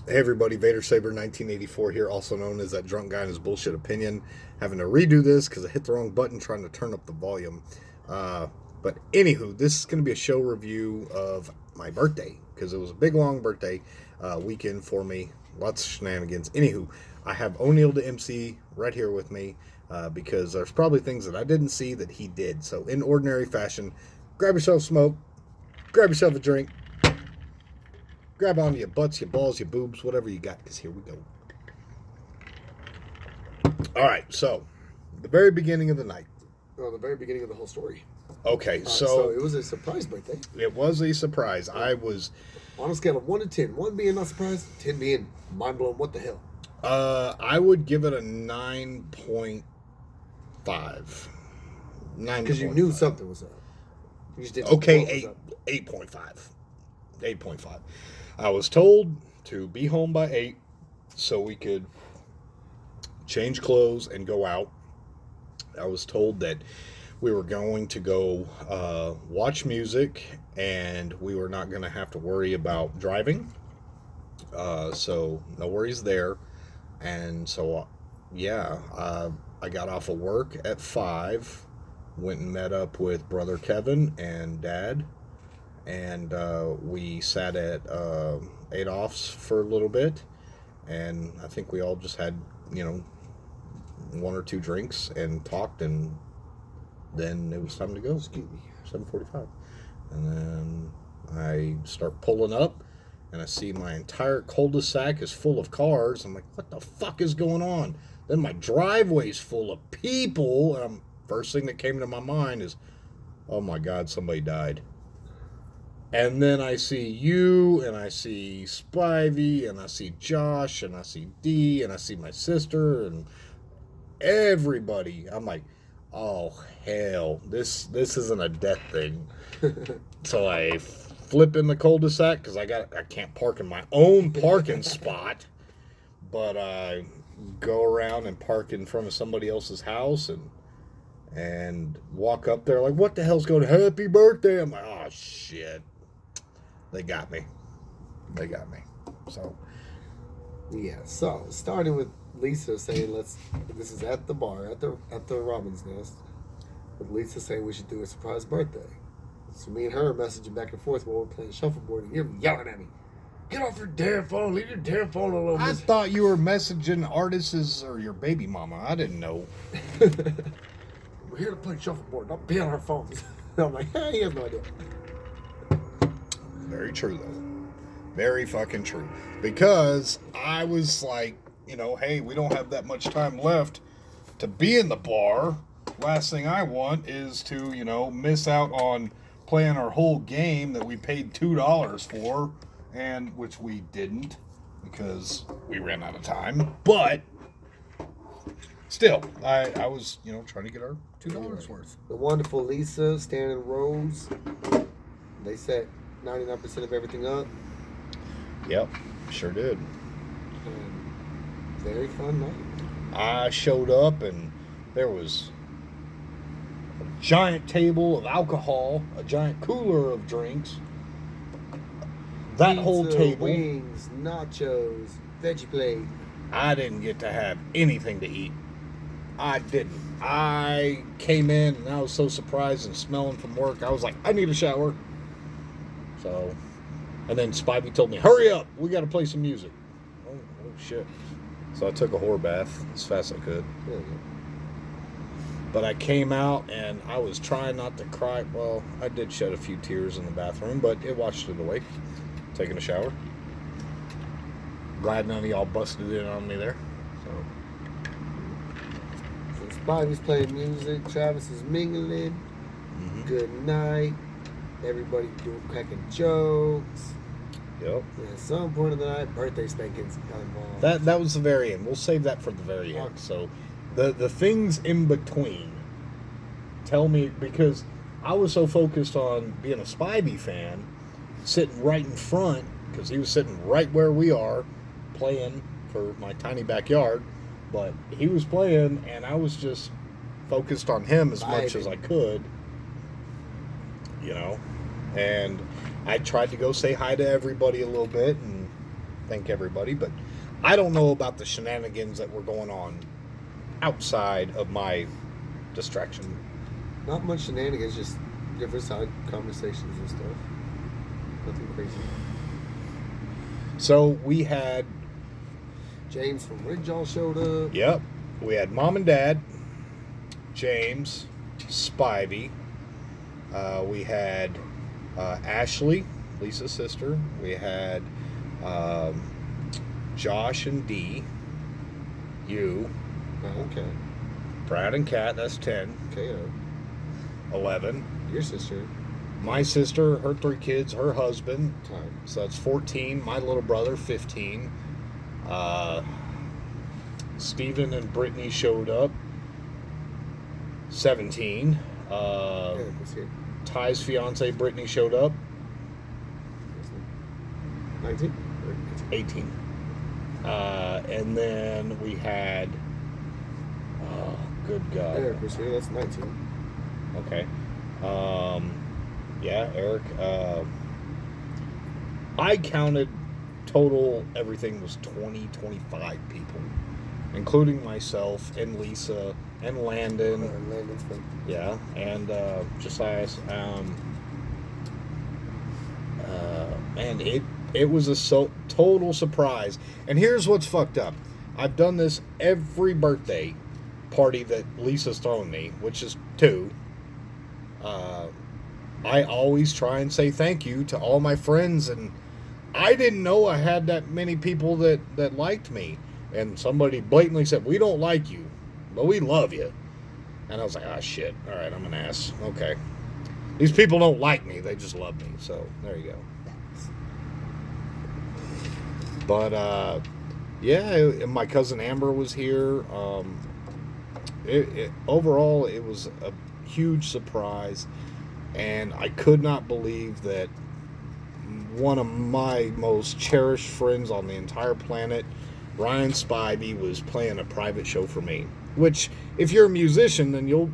Hey everybody, Vader Saber 1984 here, also known as that drunk guy and his bullshit opinion. Having to redo this because I hit the wrong button trying to turn up the volume. But anywho, this is going to be a show review of my birthday because it was a big long birthday weekend for me. Lots of shenanigans. Anywho, I have O'Neill to MC right here with me because there's probably things that I didn't see that he did. So in ordinary fashion, grab yourself a smoke, grab yourself a drink, grab onto your butts, your balls, your boobs, whatever you got, because here we go. All right, so the very beginning of the night. Oh, the very beginning of the whole story. Okay, so it was a surprise birthday. It was a surprise. I was on a scale of 1 to 10. 1 being not surprised, 10 being mind blown. What the hell? I would give it a 9.5. 9. Because you knew something was up. You just didn't. Okay, 8.5. 8.5. I was told to be home by 8 so we could change clothes and go out. I was told that we were going to go watch music and we were not going to have to worry about driving. So no worries there. And so, I got off of work at 5, went and met up with Brother Kevin and Dad. And we sat at Adolph's for a little bit, and I think we all just had, 1 or 2 drinks and talked, and then it was time to go. Excuse me. 7:45, and then I start pulling up, and I see my entire cul-de-sac is full of cars. I'm like, what the fuck is going on? Then my driveway's full of people, and first thing that came to my mind is, oh my God, somebody died. And then I see you, and I see Spivey, and I see Josh, and I see Dee, and I see my sister, and everybody. I'm like, oh, hell, this isn't a death thing. So I flip in the cul-de-sac, because I can't park in my own parking spot, but I go around and park in front of somebody else's house, and walk up there like, what the hell's going on? Happy birthday. I'm like, oh, shit. They got me. So. Yeah, so starting with Lisa saying, this is at the bar, at the Robin's Nest, with Lisa saying we should do a surprise birthday. So me and her are messaging back and forth while we're playing shuffleboard, and you're yelling at me, get off your damn phone, leave your damn phone alone. I thought you were messaging artists or your baby mama. I didn't know. We're here to play shuffleboard, not be on our phones. I'm like, he has no idea. Very true, though. Very fucking true. Because I was like, hey, we don't have that much time left to be in the bar. Last thing I want is to, miss out on playing our whole game that we paid $2 for, and which we didn't because we ran out of time. But still, I was, trying to get our $2 worth. The wonderful Lisa, Stan, and Rose, they set 99% of everything up. Yep, sure did. Very fun night. I showed up and there was a giant table of alcohol, a giant cooler of drinks. That Pizza, whole table. Wings, nachos, veggie plate. I didn't get to have anything to eat. I didn't. I came in and I was so surprised and smelling from work. I was like, I need a shower. So, and then Spivey told me, hurry up, we got to play some music. Oh, shit. So I took a whore bath as fast as I could. Yeah. But I came out and I was trying not to cry. Well, I did shed a few tears in the bathroom, but it washed it away. Taking a shower. Glad none of y'all busted in on me there. So Spivey's playing music, Travis is mingling. Mm-hmm. Good night. Everybody doing cracking jokes. Yep. And at some point of the night, birthday spankings got involved. That was the very end. We'll save that for the very end. So the things in between, tell me, because I was so focused on being a Spivey fan, sitting right in front, because he was sitting right where we are, playing for my tiny backyard, but he was playing, and I was just focused on him as much as I could, and I tried to go say hi to everybody a little bit, and thank everybody, but I don't know about the shenanigans that were going on outside of my distraction. Not much shenanigans, just different side conversations and stuff. Nothing crazy. So we had, James from Ridgewall showed up. yep, we had Mom and Dad, James, Spivey. We had Ashley, Lisa's sister. We had Josh and Dee, you, Okay. Brad and Kat, that's 10, KO. 11. Your sister. My sister, her 3 kids, her husband, Time. so that's 14. My little brother, 15. Stephen and Brittany showed up, 17. Eric was here. Ty's fiance, Brittany, showed up, 19? 18. And then we had, oh, good God. Eric was here. That's 19. Okay. Yeah, Eric. I counted total, everything was 20, 25 people, including myself and Lisa and Landon. Landon's friend. Yeah, and Josiah. Man, it was a total surprise. And here's what's fucked up. I've done this every birthday party that Lisa's thrown me, which is 2. I always try and say thank you to all my friends, and I didn't know I had that many people that liked me. And somebody blatantly said, "We don't like you, but we love you." And I was like, "Ah, shit. All right, I'm an ass. Okay. These people don't like me. They just love me." So, there you go. But, yeah, my cousin Amber was here. Overall, it was a huge surprise. And I could not believe that one of my most cherished friends on the entire planet, Ryan Spivey, was playing a private show for me. Which, if you're a musician, then you'll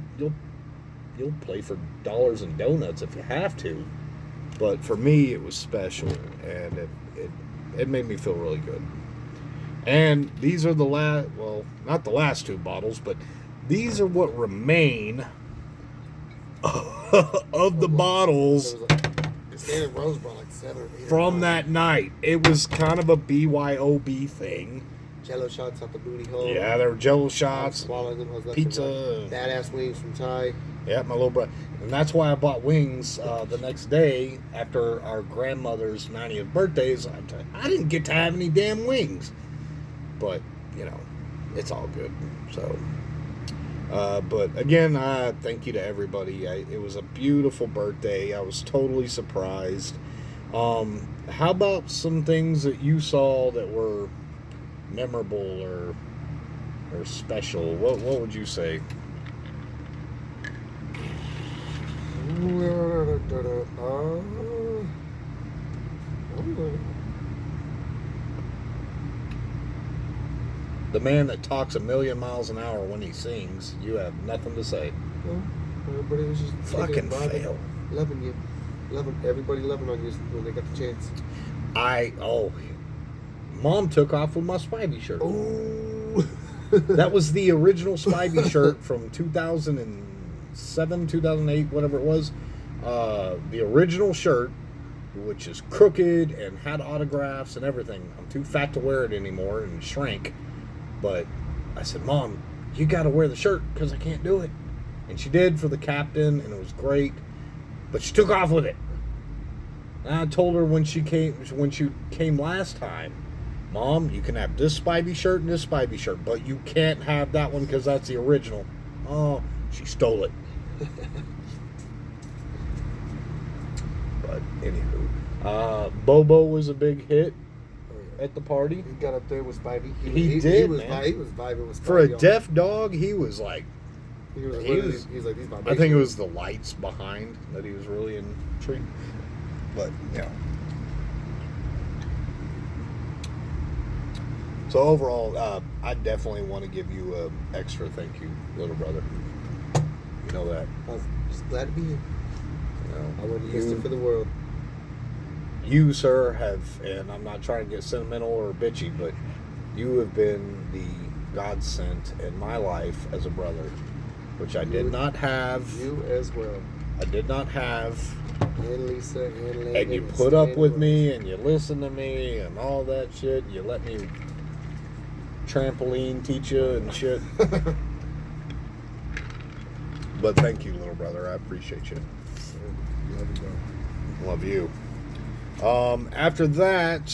play for dollars and donuts if you have to. But for me, it was special, and it made me feel really good. And these are the last, well, not the last 2 bottles, but these are what remain of the bottles Standard Rose brought like 7 or 8 from that night. It was kind of a BYOB thing. Jello shots out the booty hole. Yeah, there were Jello shots, Swallowing them. I was left pizza. and right. Badass wings from Ty. Yeah, my little brother. And that's why I bought wings the next day after our grandmother's 90th birthdays. I didn't get to have any damn wings. But, it's all good. So, but again, thank you to everybody. It was a beautiful birthday. I was totally surprised. How about some things that you saw that were memorable or special? What would you say? The man that talks a million miles an hour when he sings, you have nothing to say. Well, everybody was just Fucking fail. Loving you. Everybody loving on you when they got the chance. Mom took off with my Spivey shirt. Oh. That was the original Spivey shirt from 2007, 2008, whatever it was. The original shirt, which is crooked and had autographs and everything. I'm too fat to wear it anymore and shrank. But I said, "Mom, you got to wear the shirt because I can't do it." And she did for the captain, and it was great. But she took off with it. And I told her when she came last time, "Mom, you can have this Spivey shirt and this Spivey shirt, but you can't have that one because that's the original." Oh, she stole it. But anywho, Bobo was a big hit at the party. He got up there with Spivey. He did, He was man. He was vibing with Spivey. For a deaf dog, he was like, he was like, these I think it was the lights behind that he was really intrigued. But, So overall, I definitely want to give you an extra thank you, little brother. You know that. I was just glad to be here. I wouldn't miss it for the world. you, sir, have, and I'm not trying to get sentimental or bitchy, but you have been the God sent in my life as a brother, which I did not have. You as well. I did not have. And Lisa and Landon. And you put up with me, and you listen to me, and all that shit. You let me trampoline teach you and shit. But thank you, little brother. I appreciate you. Love you, bro. Love you. After that,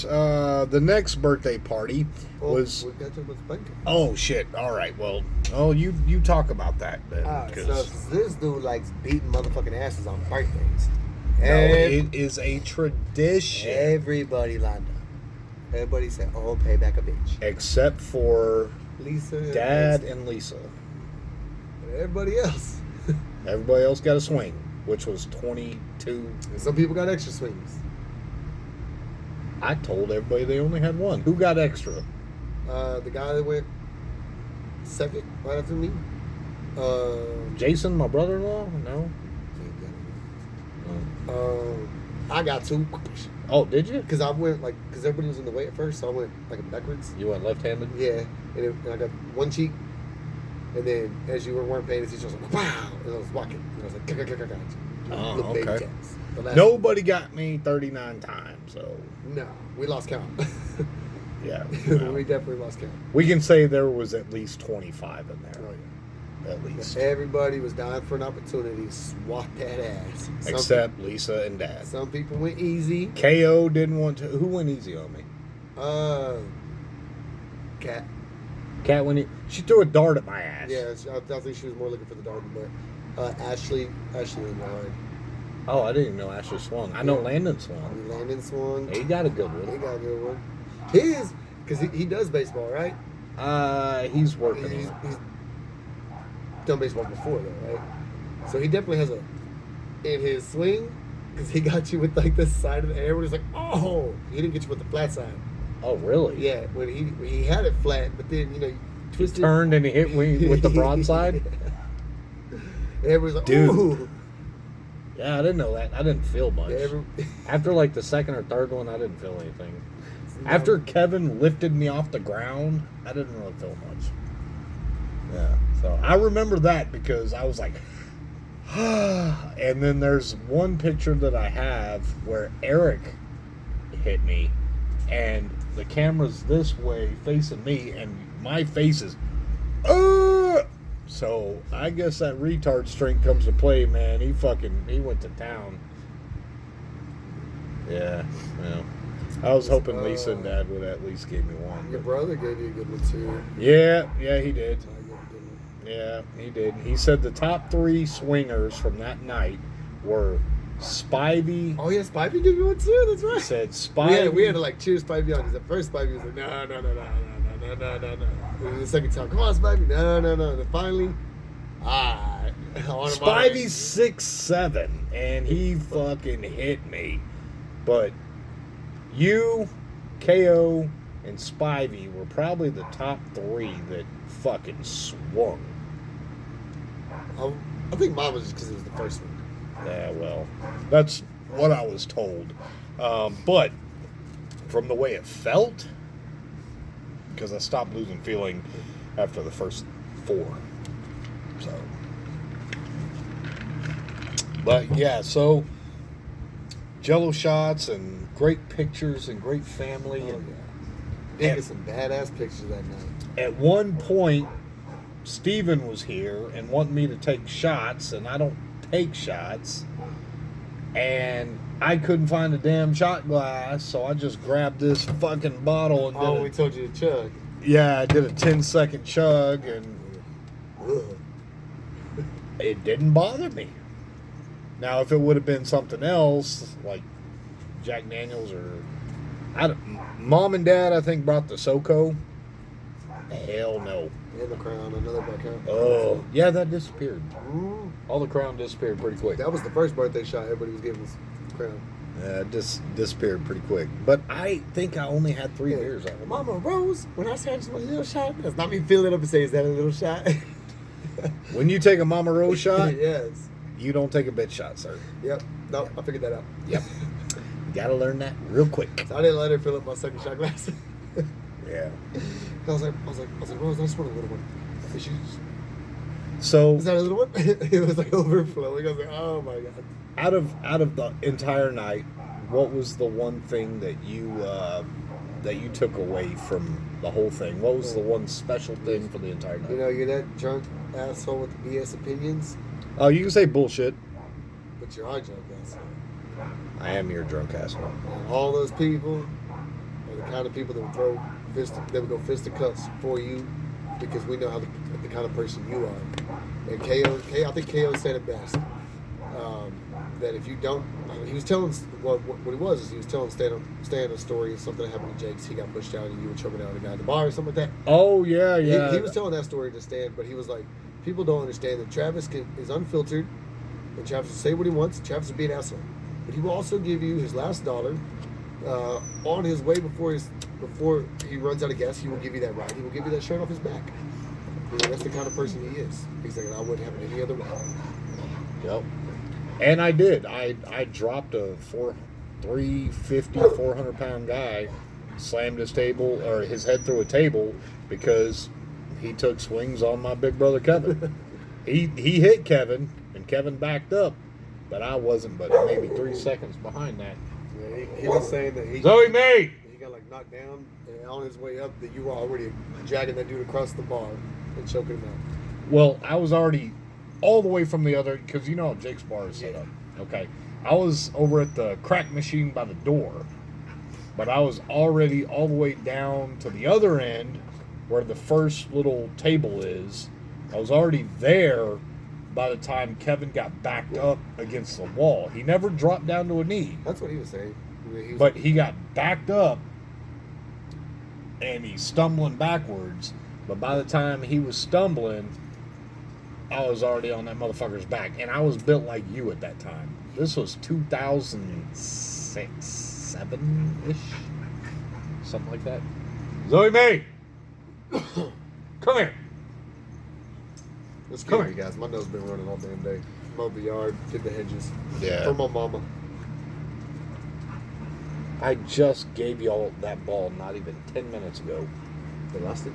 the next birthday party was. We got to talk about the banquet. Oh shit! All right. Well, you talk about that then. Alright, 'cause so this dude likes beating motherfucking asses on birthdays. no, it is a tradition. Everybody lined up. Everybody said, "Oh, pay back a bitch." Except for Lisa, Dad and Lisa. and everybody else. Everybody else got a swing, which was 22. And some people got extra swings. I told everybody they only had one. Who got extra? The guy that went second right after me. Jason, my brother-in-law? No. I got two. Oh, did you? Because I went because everybody was in the way at first, so I went like backwards. You went left-handed? Yeah, and I got one cheek, and then as you weren't paying attention, I was like, wow, and I was walking, and I was like, gotcha. Oh, Little baby okay. cats. The last Nobody got me 39 times, so one. No, we lost count. yeah. We well, definitely lost count. we can say there was at least 25 in there. Oh, yeah. At least. Everybody was dying for an opportunity to swat that ass. Except Lisa and Dad. Some people went easy. KO didn't want to. Who went easy on me? Cat. Kat went. She threw a dart at my ass. Yeah, I think she was more looking for the dart, but Ashley went hard. Oh, I didn't even know Ashley swung. I know Landon swung. Landon swung. He got a good He one. got a good one. His, because he does baseball, right? He's working. He's done baseball before, though, right? So he definitely has in his swing, because he got you with like the side of the air. Everybody's like, oh, he didn't get you with the flat side. Oh, really? Yeah, when he had it flat, but then you twisted, Turned and he hit with the broadside. And everybody's like, Dude. ooh. Yeah, I didn't know that. I didn't feel much. Yeah, After like the second or third one, I didn't feel anything. After Kevin lifted me off the ground, I didn't really feel much. Yeah, so I remember that because I was like, and then there's one picture that I have where Eric hit me, and the camera's this way facing me, and my face is, so I guess that retard strength comes to play, man. He went to town. Yeah. I was hoping Lisa and Dad would at least give me one. Your but- brother gave you a good one too. Yeah, he did. I gave you a good one. Yeah, he did. He said the top 3 swingers from that night were Spivey. Oh yeah, Spivey gave you one too. That's He right. said Spivey. We had to like cheer Spivey on because at first Spivey was like, no. And the second time, come on, Spivey, no. And then finally, Spivey's 6'7", and he fucking hit me. But you, KO, and Spivey were probably the top 3 that fucking swung. I think mine was just because it was the first one. Yeah, well, that's what I was told. But from the way it felt, because I stopped losing feeling after the first 4. So, but yeah, so Jello shots and great pictures and great family. Oh, And yeah. They get some badass pictures that night. at one point, Steven was here and wanted me to take shots, and I don't take shots. And I couldn't find a damn shot glass, so I just grabbed this fucking bottle and Oh, we did told you to chug. I did a 10-second chug, and Ugh. it didn't bother me. Now, if it would have been something else, like Jack Daniels or... Mom and Dad, I think, brought the SoCo. Hell no. And the crown, another black crown. Oh, yeah, that disappeared. Mm. All the crown disappeared pretty quick. That was the first birthday shot everybody was giving us crown. It just disappeared pretty quick. But I think I only had 3 Yeah. beers out of it. Mama Rose, when I said I just want a little shot, that's not me filling it up and say, is that a little shot? When you take a Mama Rose shot, Yes. you don't take a bitch shot, sir. Yep. No, I figured that out. Yep. gotta learn that real quick. So I didn't let her fill up my second shot glass. Yeah. I was like, Rose, I just want a little one. And she, So is that a little one? It was like overflowing. I was like, oh my god. out of the entire night, what was the one thing that you took away from the whole thing? What was the one special thing for the entire night? You know, you're that drunk asshole with the BS opinions, Oh, you can say bullshit. but you're our drunk asshole. I am your drunk asshole. And all those people are the kind of people that would go fisticuffs for you because we know the kind of person you are. And I think KO said it best. That if you don't, he was telling what he was is he was telling Stan a story of something that happened to Jake's. He got pushed out and you were choking out a guy at the bar or something like that. Oh yeah, yeah. He was telling that story to Stan, but he was like, people don't understand that Travis is unfiltered, and Travis will say what he wants. Travis will be an asshole, but he will also give you his last dollar on his way before he runs out of gas. He will give you that ride. He will give you that shirt off his back. You know, that's the kind of person he is. He's like, I wouldn't have it any other way. Yep. And I did. I dropped a 400-pound guy, slammed his head through a table because he took swings on my big brother Kevin. he hit Kevin, and Kevin backed up, but I wasn't but maybe 3 seconds behind that. Yeah, he was saying that Zoe May! He got like knocked down, and on his way up, that you were already dragging that dude across the bar and choking him out. Well, I was already all the way from the other, because you know how Jake's bar is set up. Okay. I was over at the crack machine by the door, but I was already all the way down to the other end where the first little table is. I was already there by the time Kevin got backed up against the wall. He never dropped down to a knee. That's what he was saying. But he got backed up and he's stumbling backwards. But by the time he was stumbling, I was already on that motherfucker's back. And I was built like you at that time. This was 2006, 7-ish? Something like that. Zoe May! Come here. Excuse me, guys. My nose has been running all damn day. Mowed the yard, did the hedges. Yeah. For my mama. I just gave y'all that ball not even 10 minutes ago. They lost it.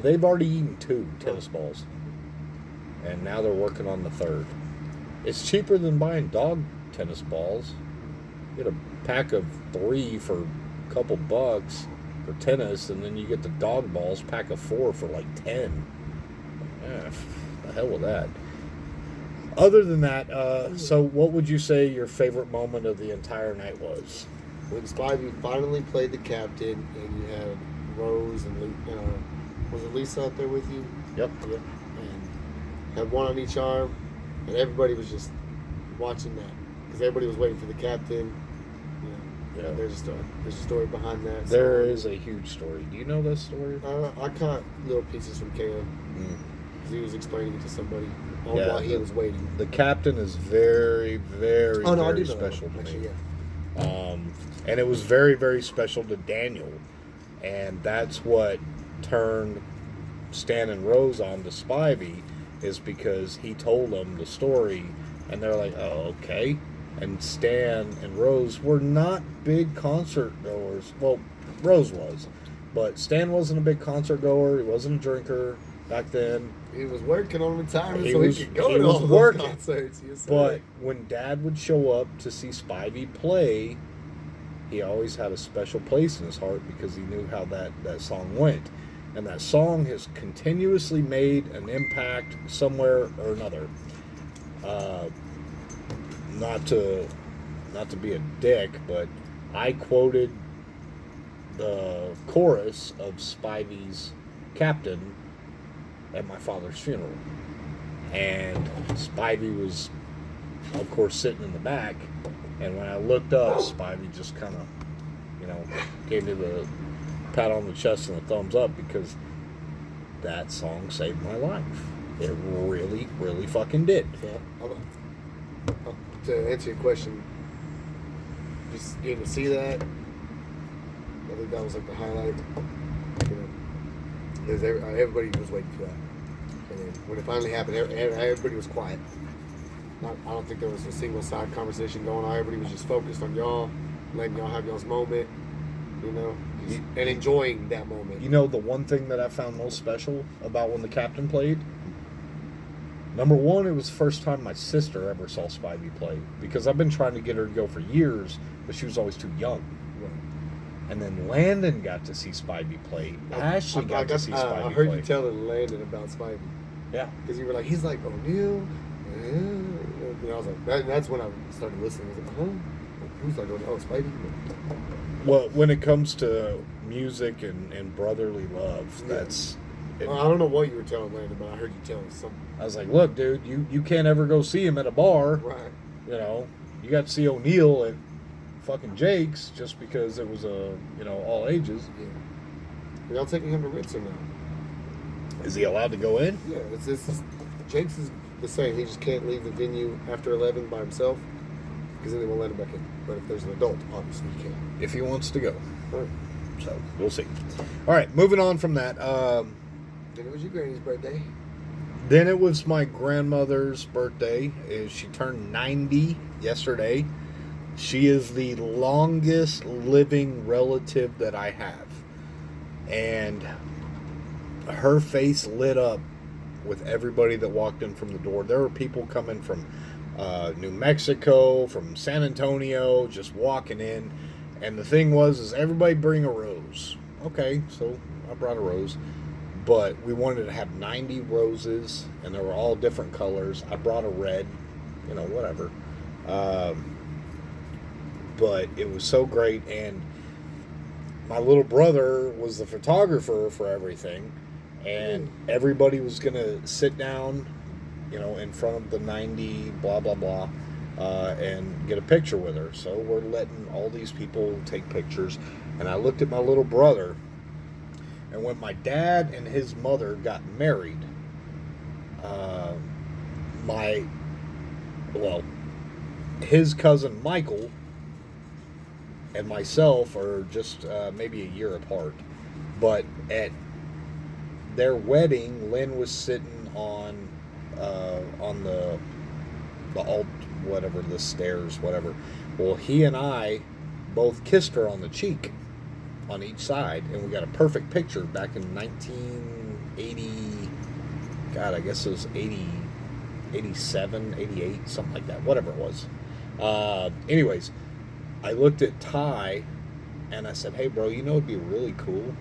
They've already eaten 2 tennis balls. And now they're working on the 3rd. It's cheaper than buying dog tennis balls. You get a pack of 3 for a couple bucks for tennis, and then you get the dog balls, pack of 4 for like 10. Yeah, the hell with that. Other than that, so what would you say your favorite moment of the entire night was? When Spivey finally played the captain, and you had Rose and was it Lisa out there with you? Yep. Yep. And had one on each arm, and everybody was just watching that because everybody was waiting for the captain. Yeah. There's a story. There's a story behind that. There is a huge story. Do you know this story? I caught little pieces from KO because he was explaining it to somebody while he was waiting. The captain is very, very, very special to me. Actually, yeah. And it was very, very special to Daniel. And that's what turned Stan and Rose on to Spivey, is because he told them the story, and they're like, oh, okay. And Stan and Rose were not big concert goers. Well, Rose was. But Stan wasn't a big concert goer. He wasn't a drinker back then. He was working on retirement so he could go to all those concerts. But when Dad would show up to see Spivey play, he always had a special place in his heart because he knew how that song went. And that song has continuously made an impact somewhere or another. Not to be a dick, but I quoted the chorus of Spivey's Captain at my father's funeral. And Spivey was, of course, sitting in the back. And when I looked up, Spivey just kind of, gave me the pat on the chest and a thumbs up because that song saved my life. It really, really fucking did. Yeah. To answer your question, just getting to see that, I think that was like the highlight. Everybody was waiting for that. And then when it finally happened, everybody was quiet. I don't think there was a single side conversation going on. Everybody was just focused on y'all, letting y'all have y'all's moment, you know, and enjoying that moment. You know, the one thing that I found most special about when the captain played, number one, it was the first time my sister ever saw Spivey play, because I've been trying to get her to go for years, but she was always too young. Right. And then Landon got to see Spivey play. Ashley got to see Spivey play. I heard you telling Landon about Spivey. Yeah. Because you were like, he's like O'Neal. And I was like, that's when I started listening. I was like, who's like, oh, Spivey? Well, when it comes to music and brotherly love, that's... I don't know what you were telling Landon, but I heard you telling something. I was like, look, dude, you can't ever go see him at a bar. Right. You know, you got to see O'Neal at fucking Jake's just because it was all ages. Yeah. Are y'all taking him to Ritz or not? Is he allowed to go in? Yeah, Jake's is the same. He just can't leave the venue after 11 by himself, because then they won't let him back in. But if there's an adult, obviously he can. If he wants to go. All right. So, we'll see. All right, moving on from that. Then it was your granny's birthday. Then it was my grandmother's birthday. She turned 90 yesterday. She is the longest living relative that I have. And her face lit up with everybody that walked in from the door. There were people coming from New Mexico, from San Antonio, just walking in. And the thing is everybody bring a rose. Okay, so I brought a rose. But we wanted to have 90 roses, and they were all different colors. I brought a red, whatever. But it was so great, and my little brother was the photographer for everything, and everybody was going to sit down, in front of the 90, blah, blah, blah, and get a picture with her. So we're letting all these people take pictures, and I looked at my little brother, and when my dad and his mother got married, his cousin Michael and myself are just maybe a year apart. But at their wedding, Lynn was sitting on the alt, whatever, the stairs, whatever. Well, he and I both kissed her on the cheek on each side, and we got a perfect picture back in 1980. God, I guess it was 80, 87, 88, something like that, whatever it was. Anyways, I looked at Ty and I said, hey bro, it'd be really cool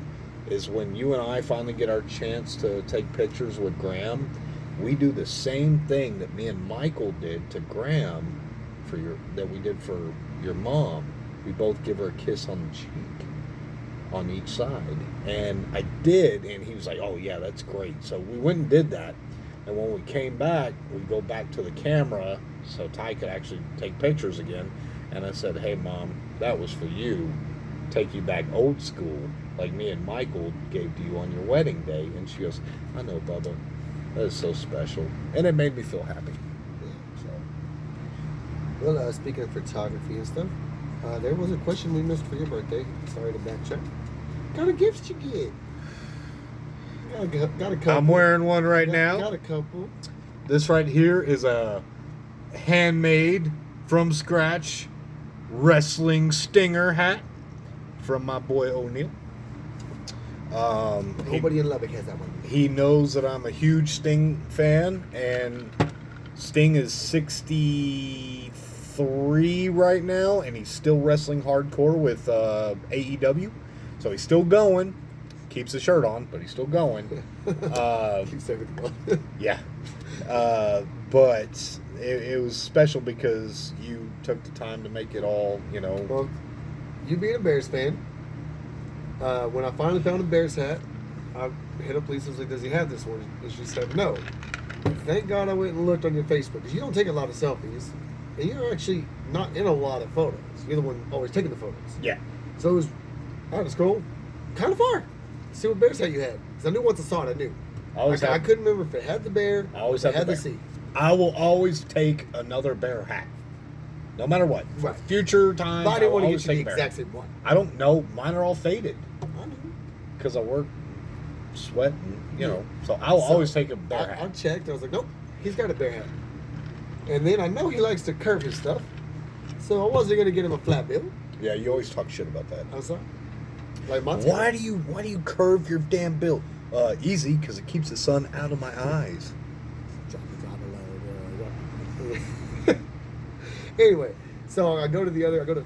is when you and I finally get our chance to take pictures with Graham, we do the same thing that me and Michael did to Graham that we did for your mom. We both give her a kiss on the cheek on each side. And I did, and he was like, oh yeah, that's great. So we went and did that. And when we came back, we go back to the camera so Ty could actually take pictures again. And I said, hey mom, that was for you. Take you back old school, like me and Michael gave to you on your wedding day. And she goes, I know, Bubba. That is so special. And it made me feel happy. So. Well, speaking of photography and stuff, there was a question we missed for your birthday. Sorry to backtrack. What kind of gifts you get? Got a couple. I'm wearing one right now. Got a couple. This right here is a handmade, from scratch, wrestling stinger hat from my boy O'Neal. Nobody in Lubbock has that one. He knows that I'm a huge Sting fan, and Sting is 63 right now, and he's still wrestling hardcore with AEW. So he's still going. Keeps the shirt on, but he's still going. Keeps everything on. Yeah. But it was special because you took the time to make it all, Well, you being a Bears fan, when I finally found a Bears hat, I hit up Lisa and was like, does he have this one? And she said, no. Thank God I went and looked on your Facebook, because you don't take a lot of selfies, and you're actually not in a lot of photos. You're the one always taking the photos. Yeah. So it was, I had to scroll kind of far. See what Bears hat you had. Because I knew once I saw it, I knew. I couldn't remember if it had the bear, I always or if it had had the the bear. C. I will always take another bear hat. No matter what. Right. Future times, But I didn't want to always get you take the bear. exact same one. I don't know. Mine are all faded. I knew. Because I work, sweat, and, so I'll always take a bear I hat. checked. I was like, nope, he's got a bear hat. And then I know he likes to curve his stuff, so I wasn't gonna get him a flat bill. Yeah, you always talk shit about that. I'm sorry. Like my Why do you curve your damn bill? Easy, because it keeps the sun out of my eyes. Anyway, so I go to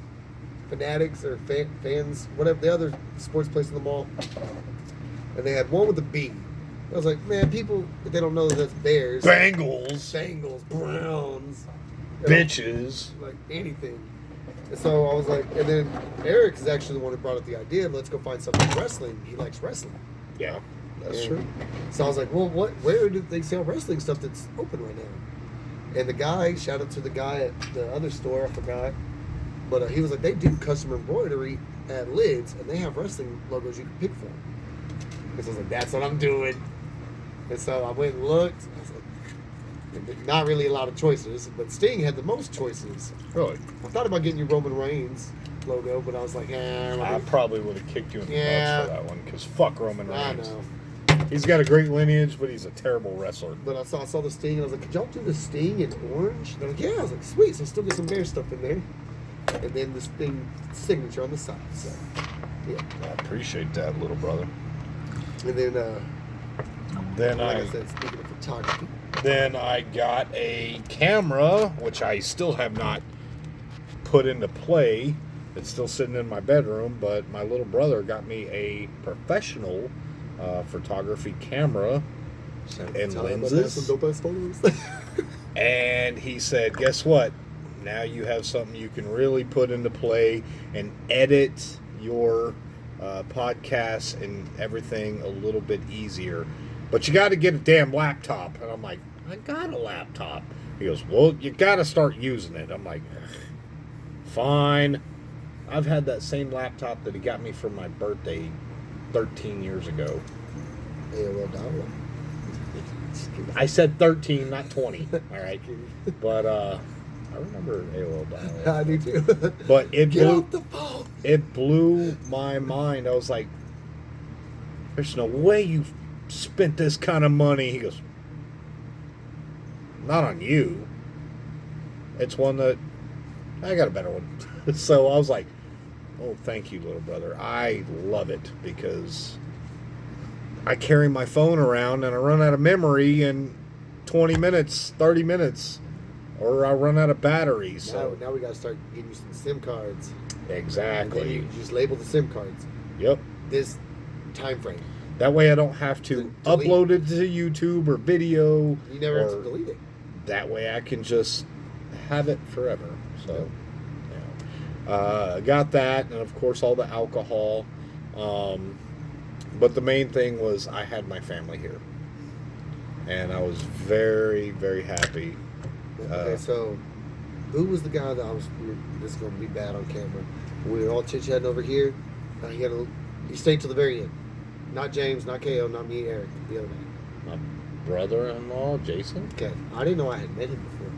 Fanatics or Fans, whatever, the other sports place in the mall, and they had one with a B. I was like, man, people, if they don't know that's Bears, Bengals, Browns, bitches, like anything. And so I was like, and then Eric is actually the one who brought up the idea. Let's go find something wrestling. He likes wrestling. Yeah, that's And true. So I was like, well, where do they sell wrestling stuff that's open right now? And the guy, shout out to the guy at the other store, I forgot, but he was like, they do custom embroidery at Lids, and they have wrestling logos you can pick from. And so I was like, that's what I'm doing. And so I went and looked. I was like, not really a lot of choices, but Sting had the most choices. Really? I thought about getting you Roman Reigns logo, but I was like, I probably would have kicked you in the nuts for that one, because fuck Roman Reigns. I know. He's got a great lineage, but he's a terrible wrestler. But I saw the Sting, and I was like, could y'all do the Sting in orange? And they're like, yeah. I was like, sweet. So I still get some bear stuff in there. And then the Sting signature on the side. So, yeah. I appreciate that, little brother. And then, Then like I said, speaking of photography. Then I got a camera, which I still have not put into play. It's still sitting in my bedroom, but my little brother got me a professional photography camera and lenses. Some dope-ass photos. And he said, guess what? Now you have something you can really put into play and edit your podcasts and everything a little bit easier. But you got to get a damn laptop. And I'm like, I got a laptop. He goes, well, you got to start using it. I'm like, fine. I've had that same laptop that he got me for my birthday 13 years ago. AOL. I said 13, not 20. All right. But I remember AOL dial-up. I do too. But it Get blew, off the phone. it blew my mind. I was like, there's no way you've spent this kind of money. He goes, not on you. It's one that I got a better one. So I was like, oh, thank you, little brother. I love it because I carry my phone around and I run out of memory in 20 minutes, 30 minutes, or I run out of battery. So Now we got to start getting you some SIM cards. Exactly. And then you just label the SIM cards. Yep. This time frame. That way I don't have to Delete. upload it to YouTube or video. You never have to delete it. That way I can just have it forever. So, got that, and of course all the alcohol. But the main thing was I had my family here, and I was very, very happy. Okay, so who was the guy that this is going to be bad on camera. We were all chit-chatting over here. He stayed till the very end. Not James, not KO, not me, Eric, the other guy. My brother-in-law, Jason. Okay, I didn't know I had met him before.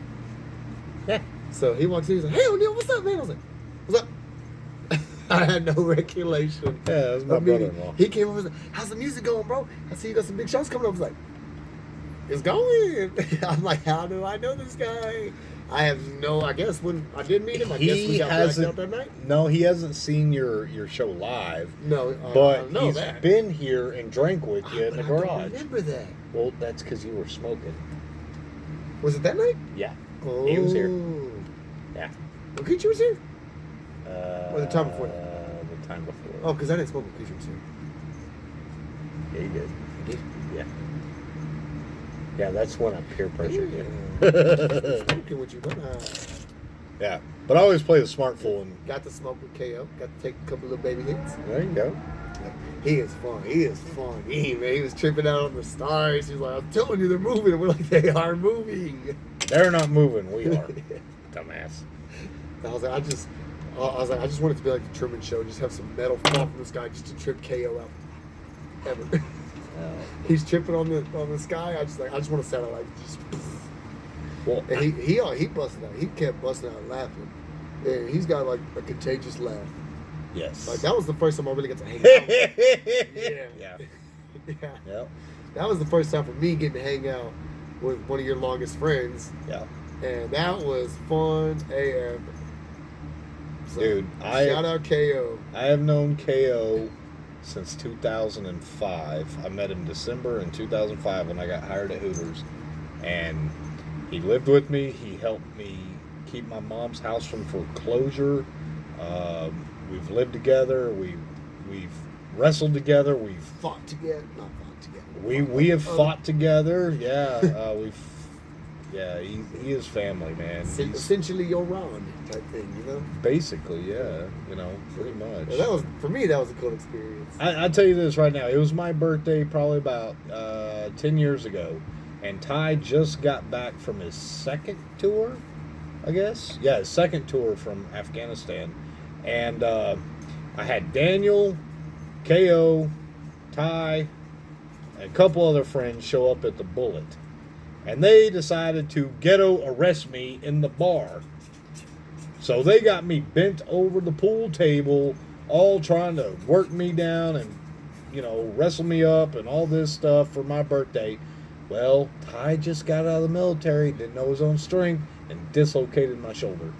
Yeah. So he walks in, he's like, hey, O'Neal, what's up, man? I was like, what's up? I had no regulation. Yeah, that was my brother-in-law. He came over and was like, how's the music going, bro? I see you got some big shows coming up. I was like, it's going. I'm like, how do I know this guy? I have I guess when I did meet him, I guess we got blacked out that night. No, he hasn't seen your show live. No, but no, he's that. been here and drank with you in the I garage. don't remember that. Well, that's because you were smoking. Was it that night? Yeah. Oh. He was here. Yeah. Well, Creature was here? Or the time before The time before. Oh, because I didn't smoke when Creature was here. Yeah, you did. I did? Yeah. Yeah, that's when I peer pressured you. Smoking with you, but Yeah. But I always play the smart fool. And got to smoke with KO. Got to take a couple of baby hits. there you go. He is fun. He is fun. He was tripping out on the stars. He's like, I'm telling you, they're moving. And we're like, they are moving. They're not moving. We are. Dumbass. I was like, I just want it to be like the Truman Show. Just have some metal fall from the sky just to trip KO out. Ever. He's tripping on the sky. I just want to sound like just. Well, And he busted out. He kept busting out laughing. And he's got like a contagious laugh. yes. Like that was the first time I really got to hang out. Yeah. Yeah. Yep. That was the first time for me getting to hang out with one of your longest friends. Yeah. And that was fun AF. So, Dude, shout out KO. I have known KO since 2005. I met him December in 2005 when I got hired at Hooters. And he lived with me. He helped me keep my mom's house from foreclosure. We've lived together. We've wrestled together. We've Fought together. Not fought together. we have fought together. Yeah, he is family, man. He's Essentially your Ron type thing, you know? basically, yeah, pretty much. Well, that was, for me, that was a cool experience. I'll tell you this right now. It was my birthday probably about 10 years ago. And Ty just got back from his second tour, I guess. Yeah, his second tour from Afghanistan. And I had Daniel, KO, Ty, and a couple other friends show up at the Bullet. And they decided to ghetto arrest me in the bar. So they got me bent over the pool table, all trying to work me down and, wrestle me up and all this stuff for my birthday. Well, Ty just got out of the military, didn't know his own strength, and dislocated my shoulder.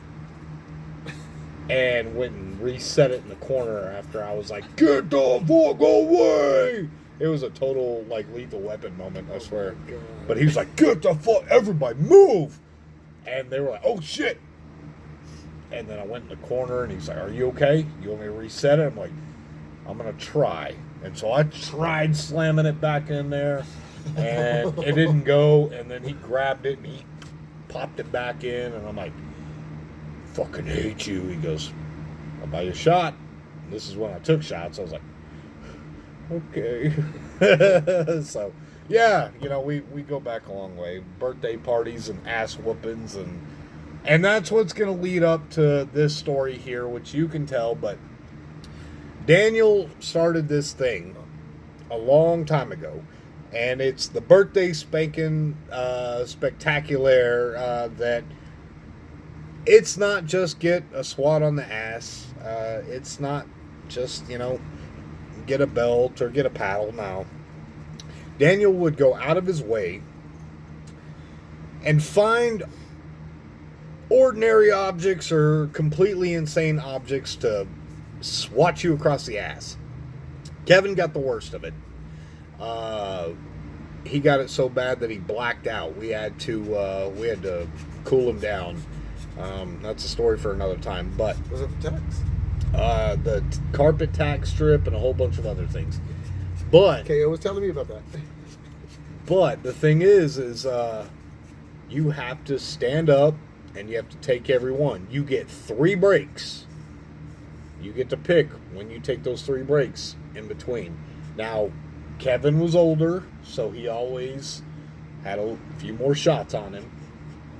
And went and reset it in the corner after I was like, "Get the fuck away!" It was a total, lethal weapon moment, I swear. God. But he was like, "Get the fuck, everybody move!" And they were like, "Oh shit!" And then I went in the corner and he's like, "Are you okay? You want me to reset it?" I'm like, "I'm going to try." And so I tried slamming it back in there and it didn't go. And then he grabbed it and he popped it back in. And I'm like, "Fucking hate you." He goes, "I'll buy you a shot." And this is when I took shots. I was like, okay. So, yeah, we go back a long way. Birthday parties and ass whoopings. And that's what's going to lead up to this story here, which you can tell. But Daniel started this thing a long time ago. And it's the birthday spanking spectacular that it's not just get a swat on the ass. It's not just, get a belt or get a paddle. Now, Daniel would go out of his way and find ordinary objects or completely insane objects to swat you across the ass. Kevin got the worst of it. He got it so bad that he blacked out. We had to cool him down. That's a story for another time. But Was it the tax? the carpet tack strip and a whole bunch of other things. But KO was telling me about that. But the thing is you have to stand up and you have to take every one. You get 3 breaks. You get to pick when you take those 3 breaks in between. Now, Kevin was older, so he always had a few more shots on him.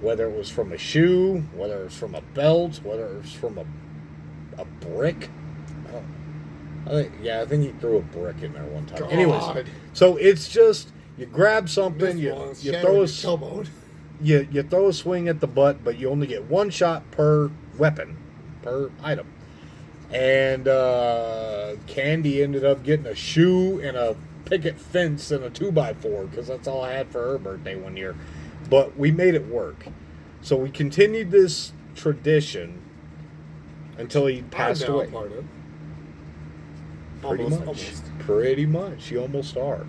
Whether it was from a shoe, whether it was from a belt, whether it was from a brick. I think he threw a brick in there one time. God. Anyways, so it's just you grab something, you throw a tailbone. you throw a swing at the butt, but you only get 1 shot per weapon, per item. And Candy ended up getting a shoe and a picket fence and a 2x4 because that's all I had for her birthday one year. But we made it work. So we continued this tradition until he passed away. Part of. Pretty much. You almost are.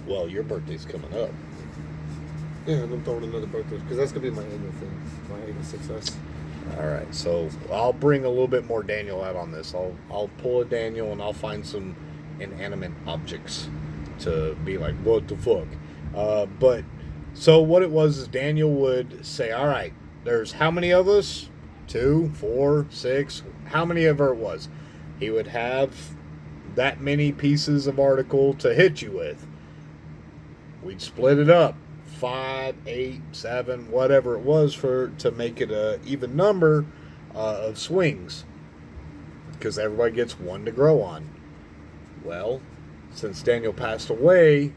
Well, your birthday's coming up. Yeah, and I'm throwing another birthday because that's gonna be my annual thing, my annual success. All right, so I'll bring a little bit more Daniel out on this. I'll pull a Daniel and I'll find some inanimate objects to be like, what the fuck? But so what it was is Daniel would say, all right, there's how many of us? 2, 4, 6, how many ever it was. He would have that many pieces of article to hit you with. We'd split it up. 5, 8, 7, whatever it was to make it a even number of swings, because everybody gets 1 to grow on. Well, since Daniel passed away,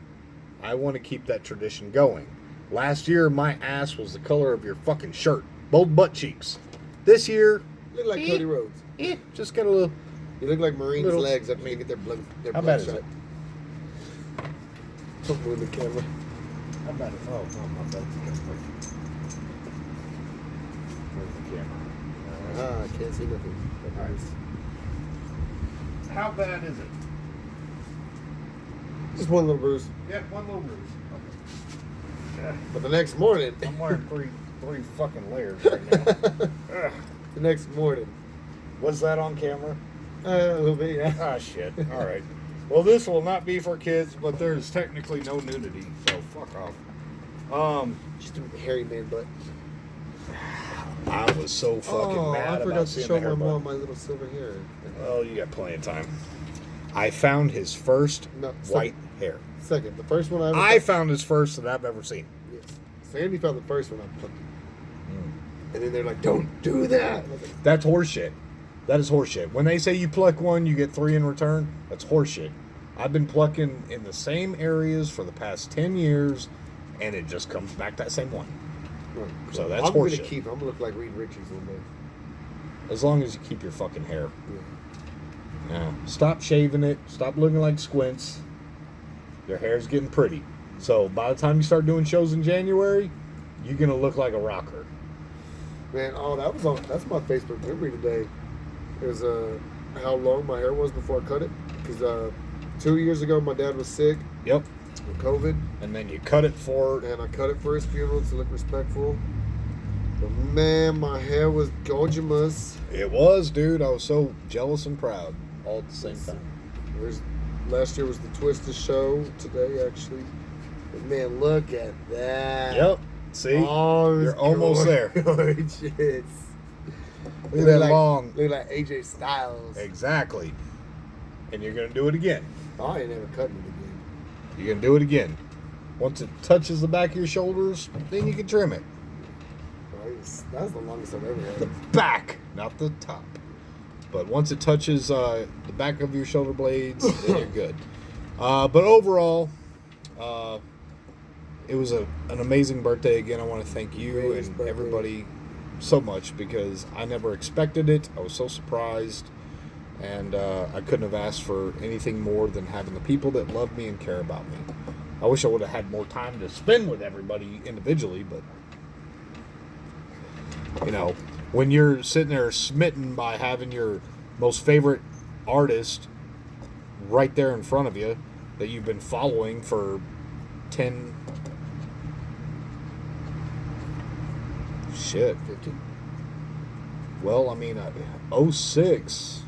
I want to keep that tradition going. Last year, my ass was the color of your fucking shirt, both butt cheeks. This year, You look like Cody Rhodes. just got a little. You look like Marines' Little- legs after they get their How blood bad is shot. it? Don't move the camera. How bad? Oh, no, my bad. Where's the camera? I can't see nothing. All right. How bad is it? Just one little bruise. Yeah, one little bruise. Okay. But the next morning, I'm wearing three fucking layers right now. Ugh. the next morning, Was that on camera? a little bit, yeah. Ah, shit. All right. Well, this will not be for kids, but there's technically no nudity, so fuck off. Just a hairy man butt. I was so fucking mad I about forgot to seeing show the my hair mom bun. my little silver hair. Oh, you got plenty of time. I found his first No, white hair. Second, the first one I found his first that I've ever seen. Yes. Sandy found the first one. I plucked it. And then they're like, "Don't do that." I was like, That's horseshit. That is horseshit. When they say you pluck one, you get 3 in return, that's horseshit. I've been plucking in the same areas for the past 10 years, and it just comes back that same one. So that's I'm gonna horseshit. keep. I'm gonna look like Reed Richards one day. As long as you keep your fucking hair. Yeah. Yeah. Stop shaving it. Stop looking like squints. Your hair's getting pretty. So by the time you start doing shows in January, you're gonna look like a rocker. Man, that's my Facebook memory today. It was how long my hair was before I cut it. Because 2 years ago, my dad was sick Yep. with COVID, And then you cut it for. and I cut it for his funeral to look respectful. But man, my hair was gorgeous. It was, dude. I was so jealous and proud all at the same time. Last year was the Twisted show. Today, actually. But man, look at that. Yep. See? Oh, You're almost there. Gorgeous. Look at that long. Look like AJ Styles. Exactly. And you're going to do it again. I ain't never cutting it again. You're going to do it again. Once it touches the back of your shoulders, then you can trim it. That's the longest I've ever The had. back, not the top. But once it touches the back of your shoulder blades, then you're good. But overall, it was an amazing birthday. Again, I want to thank you Greatest and birthday. everybody so much because I never expected it. I was so surprised. And I couldn't have asked for anything more than having the people that love me and care about me. I wish I would have had more time to spend with everybody individually, but you know, when you're sitting there smitten by having your most favorite artist right there in front of you that you've been following for 10 shit 50. well I mean 06,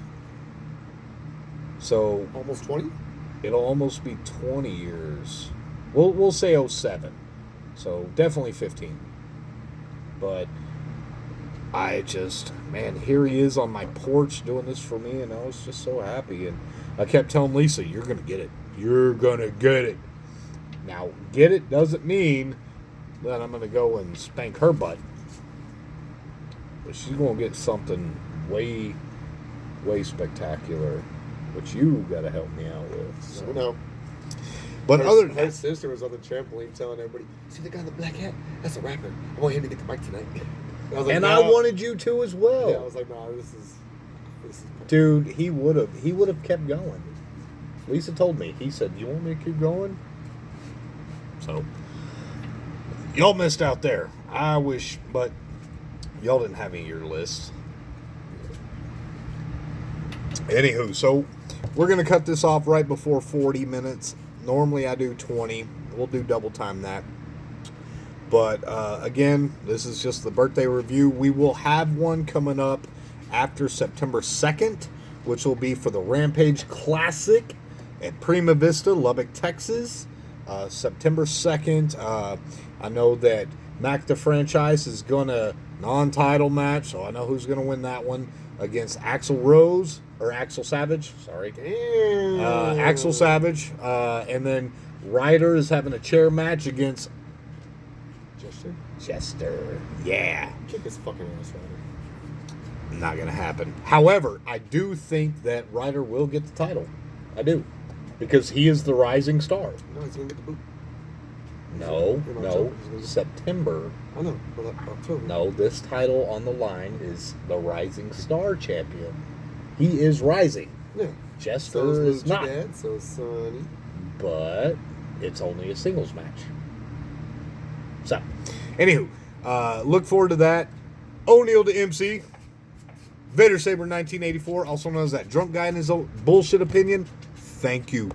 so Almost 20? it'll almost be 20 years. We'll say 07, so definitely 15. But I just, man, here he is on my porch doing this for me, and I was just so happy. And I kept telling Lisa, "You're gonna get it. You're gonna get it." Now, get it doesn't mean that I'm gonna go and spank her butt, but she's gonna get something way, way spectacular, which you gotta help me out with. So, no. But other than her that, sister was on the trampoline telling everybody, "See the guy in the black hat? That's a rapper. I want him to get the mic tonight." I was like, and "No." I wanted you to as well. Yeah, I was like, "No, this is." Dude, he would have kept going. Lisa told me. He said, "You want me to keep going?" So y'all missed out there. I wish, but y'all didn't have any of your lists. Anywho, so we're gonna cut this off right before 40 minutes. Normally I do 20. We'll do double time that. But again, this is just the birthday review. We will have one coming up after September 2nd, which will be for the Rampage Classic at Prima Vista, Lubbock, Texas. September 2nd. I know that Mac the Franchise is going to non-title match, so I know who's going to win that one against Axel Rose, or Axel Savage, sorry. Damn. Axel Savage. And then Ryder is having a chair match against Chester. Yeah. Kick his fucking ass, Ryder. Not going to happen. However, I do think that Ryder will get the title. I do. Because he is the rising star. No, he's gonna get the boot. No, In no. October, he's gonna- September. I know, but October. No, this title on the line is the rising star champion. He is rising. Yeah. Chester So is is not. Dad, so is Sonny. But it's only a singles match. So, anywho, look forward to that. O'Neal to MC. Vader Saber 1984, also known as that drunk guy in his own bullshit opinion. Thank you.